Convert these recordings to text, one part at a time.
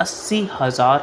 80,000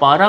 12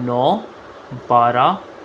9, 12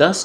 10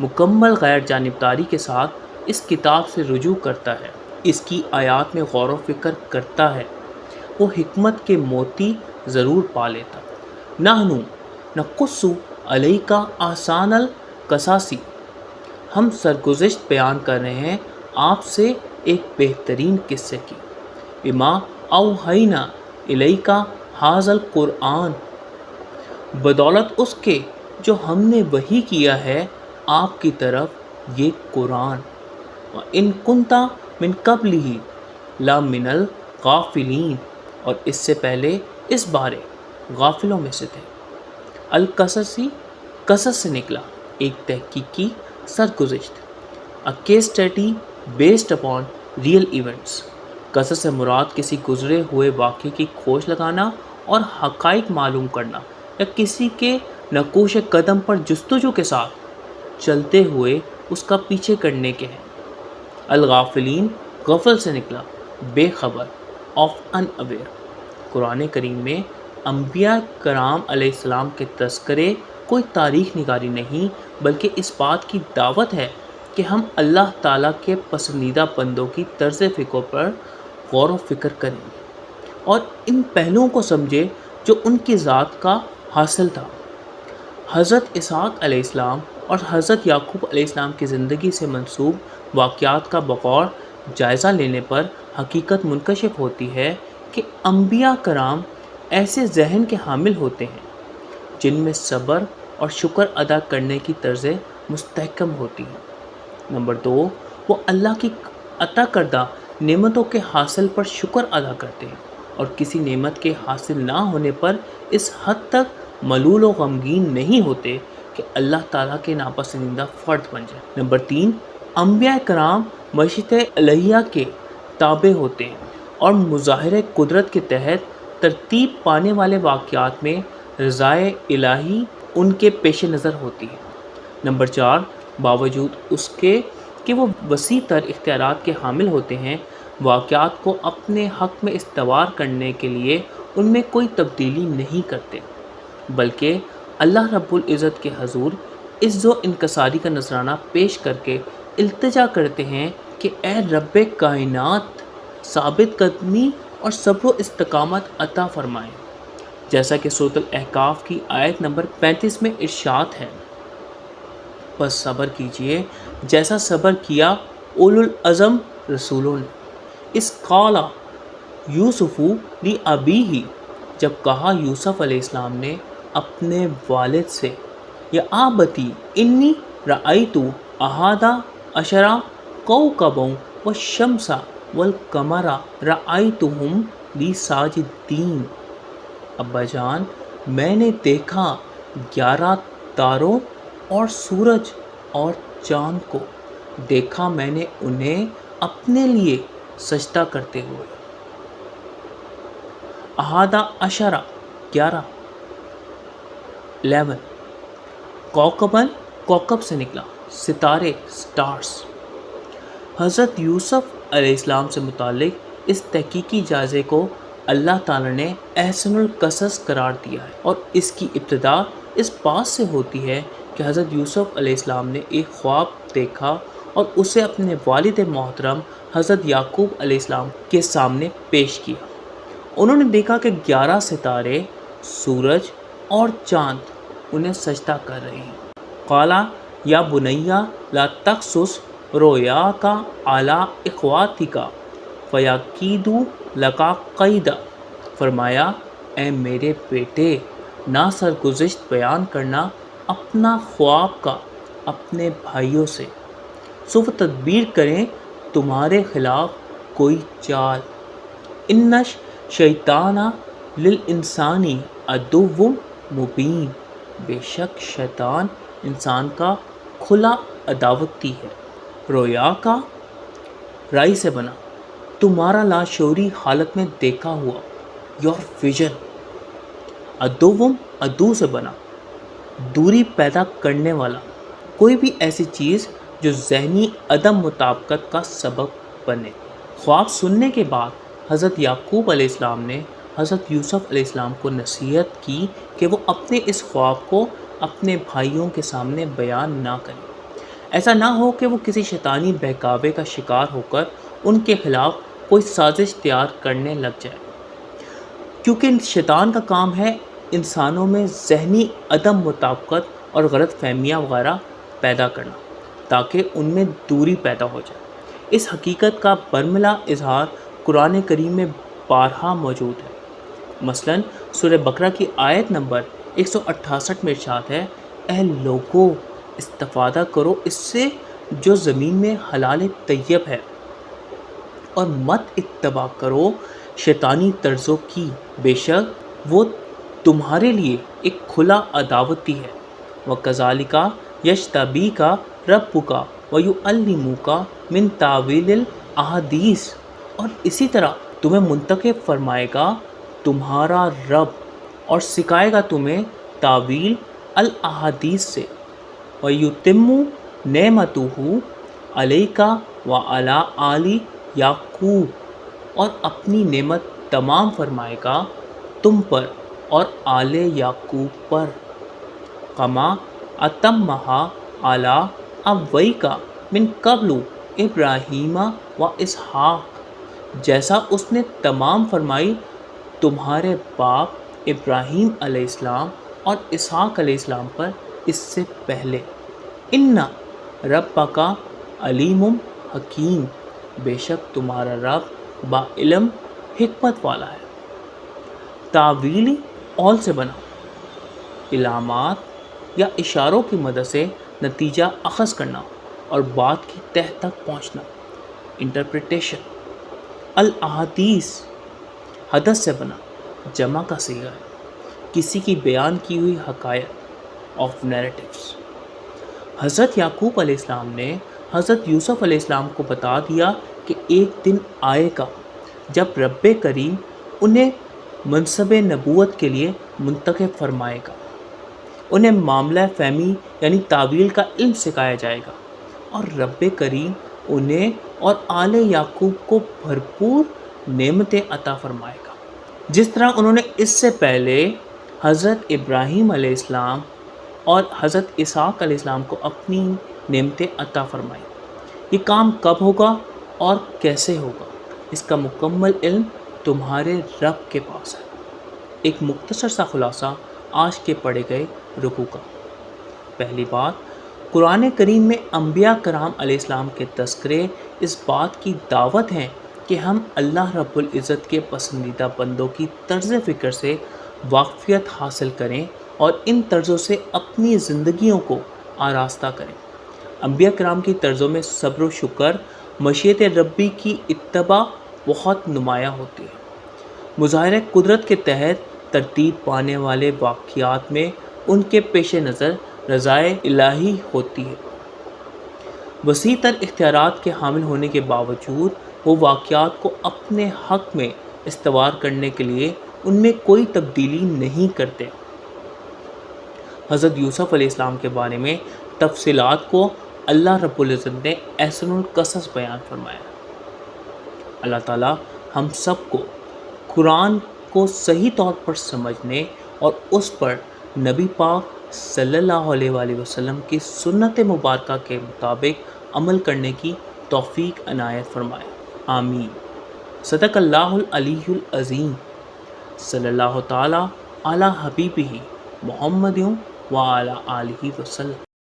مکمل غیر جانبداری کے ساتھ اس کتاب سے رجوع کرتا ہے، اس کی آیات میں غور و فکر کرتا ہے، وہ حکمت کے موتی ضرور پا لیتا۔ نحنو نقص علیک احسن القصص، ہم سرگزشت بیان کر رہے ہیں آپ سے ایک بہترین قصے کی۔ بما اوحینا الیک ھذا القرآن، بدولت اس کے جو ہم نے وحی کیا ہے آپ کی طرف یہ قرآن۔ وَإِن كُنْتَ مِن قَبْلِهِ لَمِنَ الْغَافِلِينَ، اور اس سے پہلے اس بارے غافلوں میں سے تھے۔ القصصی، قصص سے نکلا، ایک تحقیقی سرگزشت۔ A case study based upon real events، قصص سے مراد کسی گزرے ہوئے واقعے کی کھوج لگانا اور حقائق معلوم کرنا، یا کسی کے نقوش قدم پر جستجو کے ساتھ چلتے ہوئے اس کا پیچھے کرنے کے ہیں۔ الغافلین، غفل سے نکلا، بے خبر، آف ان اویئر۔ قرآن کریم میں انبیاء کرام علیہ السلام کے تذکرے کوئی تاریخ نگاری نہیں، بلکہ اس بات کی دعوت ہے کہ ہم اللہ تعالیٰ کے پسندیدہ بندوں کی طرز فکر پر غور و فکر کریں اور ان پہلوؤں کو سمجھیں جو ان کی ذات کا حاصل تھا۔ حضرت اسحاق علیہ السلام اور حضرت یعقوب علیہ السلام کی زندگی سے منسوب واقعات کا بغور جائزہ لینے پر حقیقت منکشف ہوتی ہے کہ انبیاء کرام ایسے ذہن کے حامل ہوتے ہیں جن میں صبر اور شکر ادا کرنے کی طرزیں مستحکم ہوتی ہیں۔ نمبر 2، وہ اللہ کی عطا کردہ نعمتوں کے حاصل پر شکر ادا کرتے ہیں اور کسی نعمت کے حاصل نہ ہونے پر اس حد تک ملول و غمگین نہیں ہوتے کہ اللہ تعالیٰ کے ناپسندیدہ فرد بن جائیں۔ نمبر 3، انبیاء کرام مشیت الہیہ کے تابع ہوتے ہیں اور مظاہرہ قدرت کے تحت ترتیب پانے والے واقعات میں رضائے الہی ان کے پیش نظر ہوتی ہے۔ نمبر 4، باوجود اس کے کہ وہ وسیع تر اختیارات کے حامل ہوتے ہیں، واقعات کو اپنے حق میں استوار کرنے کے لیے ان میں کوئی تبدیلی نہیں کرتے، بلکہ اللہ رب العزت کے حضور عز و انکساری کا نذرانہ پیش کر کے التجا کرتے ہیں کہ اے رب کائنات، ثابت قدمی اور صبر و استقامت عطا فرمائیں، جیسا کہ سورۃ الاحقاف کی آیت نمبر 35 میں ارشاد ہے۔ بس صبر کیجئے جیسا صبر کیا اولو العزم رسولوں نے۔ اس قال یوسف لی ابیہ، جب کہا یوسف علیہ السلام نے اپنے والد سے، یا آبتی انی رأیت احد عشر کوکبا والشمس والقمر رأیتہم لی ساجدین، ابا جان میں نے دیکھا 11 تاروں اور سورج اور چاند کو، دیکھا میں نے انہیں اپنے لیے سجدہ کرتے ہوئے۔ احد عشر، 11، 11، کوکبن، کوکب سے نکلا، ستارے، سٹارز۔ حضرت یوسف علیہ السلام سے متعلق اس تحقیقی جائزے کو اللہ تعالیٰ نے احسن القصص قرار دیا ہے، اور اس کی ابتدا اس بات سے ہوتی ہے کہ حضرت یوسف علیہ السلام نے ایک خواب دیکھا اور اسے اپنے والد محترم حضرت یعقوب علیہ السلام کے سامنے پیش کیا۔ انہوں نے دیکھا کہ 11 ستارے، سورج اور چاند انہیں سجدہ کر رہے ہیں۔ قال یا بنی لا تقصص رؤیاک علی اخواتک فیکیدوا لک کیدا، فرمایا اے میرے بیٹے، نہ سرگزشت بیان کرنا اپنا خواب کا اپنے بھائیوں سے، سو وہ تدبیر کریں تمہارے خلاف کوئی چال۔ ان الشیطان للانسان عدو مبین، بے شک شیطان انسان کا کھلا عداوتی ہے۔ رویا کا رائے سے بنا، تمہارا لاشعوری حالت میں دیکھا ہوا، یور ویژن۔ عدوم، عدو سے بنا، دوری پیدا کرنے والا، کوئی بھی ایسی چیز جو ذہنی عدم مطابقت کا سبب بنے۔ خواب سننے کے بعد حضرت یعقوب علیہ السلام نے حضرت یوسف علیہ السلام کو نصیحت کی کہ وہ اپنے اس خواب کو اپنے بھائیوں کے سامنے بیان نہ کریں، ایسا نہ ہو کہ وہ کسی شیطانی بہکاوے کا شکار ہو کر ان کے خلاف کوئی سازش تیار کرنے لگ جائے، کیونکہ شیطان کا کام ہے انسانوں میں ذہنی عدم مطابقت اور غلط فہمیاں وغیرہ پیدا کرنا تاکہ ان میں دوری پیدا ہو جائے۔ اس حقیقت کا برملا اظہار قرآن کریم میں بارہا موجود ہے۔ مثلاً سورہ بقرہ کی آیت نمبر 168 میں ارشاد ہے، اے لوگو استفادہ کرو اس سے جو زمین میں حلال طیب ہے، اور مت اتباع کرو شیطانی طرزوں کی، بے شک وہ تمہارے لیے ایک کھلا عداوتی ہے۔ وَكَذَلِكَ يَجْتَبِيكَ رَبُّكَ وَيُعَلِّمُكَ مِن تَأْوِيلِ الْأَحَادِيثِ، اور اسی طرح تمہیں منتخب فرمائے گا تمہارا رب اور سکھائے گا تمہیں تاویل الاحادیث سے۔ وَيُتِمُّ نِعْمَتَهُ عَلَيْكَ وَعَلَىٰ آلِ یعقوب، اور اپنی نعمت تمام فرمائے گا تم پر اور آل یعقوب پر، کما اتمھا علی ابویک من قبل ابراہیم و اسحاق، جیسا اس نے تمام فرمائی تمہارے باپ ابراہیم علیہ السلام اور اسحاق علیہ السلام پر اس سے پہلے۔ ان ربک علیم حکیم، بے شک تمہارا رب با علم حکمت والا ہے۔ تاویلی اول سے بنا، علامات یا اشاروں کی مدد سے نتیجہ اخذ کرنا اور بات کی تہ تک پہنچنا، انٹرپریٹیشن۔ الاحادیث حدث سے بنا، جمع کا صیغہ ہے، کسی کی بیان کی ہوئی حکایت، آف نیریٹیوز۔ حضرت یعقوب علیہ السلام نے حضرت یوسف علیہ السلام کو بتا دیا کہ ایک دن آئے گا جب رب کریم انہیں منصب نبوت کے لیے منتخب فرمائے گا، انہیں معاملہ فہمی یعنی تاویل کا علم سکھایا جائے گا، اور رب کریم انہیں اور آل یعقوب کو بھرپور نعمتیں عطا فرمائے گا، جس طرح انہوں نے اس سے پہلے حضرت ابراہیم علیہ السلام اور حضرت اسحاق علیہ السلام کو اپنی نعمتیں عطا فرمائی۔ یہ کام کب ہوگا اور کیسے ہوگا، اس کا مکمل علم تمہارے رب کے پاس ہے۔ ایک مختصر سا خلاصہ آج کے پڑھے گئے رکوع کا۔ پہلی بات، قرآن کریم میں انبیاء کرام علیہ السلام کے تذکرے اس بات کی دعوت ہیں کہ ہم اللہ رب العزت کے پسندیدہ بندوں کی طرز فکر سے واقفیت حاصل کریں اور ان طرزوں سے اپنی زندگیوں کو آراستہ کریں۔ انبیاء کرام کی طرزوں میں صبر و شکر، مشیت ربی کی اتباع بہت نمایاں ہوتی ہے۔ مظاہرہ قدرت کے تحت ترتیب پانے والے واقعات میں ان کے پیش نظر رضائے الہی ہوتی ہے۔ وسیع تر اختیارات کے حامل ہونے کے باوجود وہ واقعات کو اپنے حق میں استوار کرنے کے لیے ان میں کوئی تبدیلی نہیں کرتے۔ حضرت یوسف علیہ السلام کے بارے میں تفصیلات کو اللہ رب العزت نے احسن القصص بیان فرمایا۔ اللہ تعالیٰ ہم سب کو قرآن کو صحیح طور پر سمجھنے اور اس پر نبی پاک صلی اللہ علیہ وآلہ وسلم کی سنت مبارکہ کے مطابق عمل کرنے کی توفیق عنایت فرمائے، آمین۔ صدق اللہ العلی العظیم۔ صلی اللہ تعالیٰ علی حبیبہ محمد وعلی آلہ وسلم۔